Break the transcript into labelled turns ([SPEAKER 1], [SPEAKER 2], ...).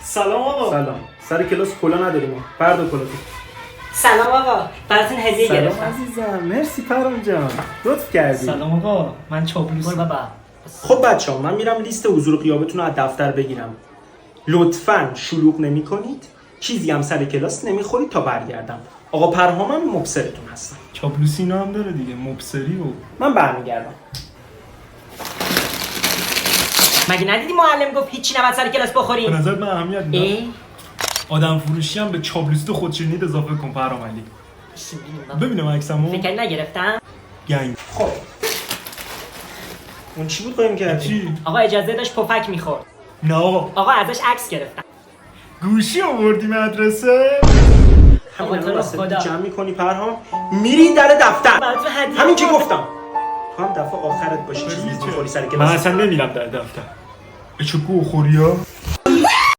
[SPEAKER 1] سلام آقا.
[SPEAKER 2] سلام. سر کلاس کلا نداریم ما. بردار کلاتو.
[SPEAKER 3] سلام آقا، براتون هدیه گرفتم.
[SPEAKER 2] سلام عزیزم. مرسی پرام جان. لطف کردی.
[SPEAKER 1] سلام آقا، من چاپلوس.
[SPEAKER 3] برو بابا.
[SPEAKER 2] خب بچه‌ها من میرم لیست حضور و غیابتون رو از دفتر بگیرم. لطفاً شلوغ نمی‌کنید. چیزی هم سر کلاس نمیخورید تا برگردم. آقا پرهامم مبصرتون هستم.
[SPEAKER 1] چاپلوسی اینا هم داره دیگه، مبصری و
[SPEAKER 2] من برمیگردم.
[SPEAKER 3] مگه ندیدی معلم گفت هیچی نباید سر کلاس
[SPEAKER 1] به
[SPEAKER 3] بخوریم؟
[SPEAKER 1] نظر من اهمیت نداره.
[SPEAKER 3] ای؟
[SPEAKER 1] آدم فروشی هم به چاپلوسی تو خودشیرینیت اضافه کن پرام علی. ببینم عکسمو.
[SPEAKER 3] فکر نگرفتم؟
[SPEAKER 1] گنگ.
[SPEAKER 2] خب. اون چی بود قایم کردی؟
[SPEAKER 1] چی؟
[SPEAKER 3] آقا اجازه داشت پفک میخورد.
[SPEAKER 1] نه آقا.
[SPEAKER 3] آقا ازش عکس گرفتم.
[SPEAKER 1] گوشی آوردی مدرسه؟
[SPEAKER 3] آقا
[SPEAKER 2] همین
[SPEAKER 3] تو رو
[SPEAKER 2] واسه
[SPEAKER 3] خدا.
[SPEAKER 2] جمع می‌کنی پرهام؟ میری در دفتر.
[SPEAKER 3] براتون هدیه
[SPEAKER 2] همین که
[SPEAKER 3] آوردم.
[SPEAKER 2] گفتم. تو هم دفعه آخرت باشی چیزی می‌خوری سر
[SPEAKER 1] من
[SPEAKER 2] کلاس.
[SPEAKER 1] اصلا نمیرم در دفتر. چه گو خوری ها؟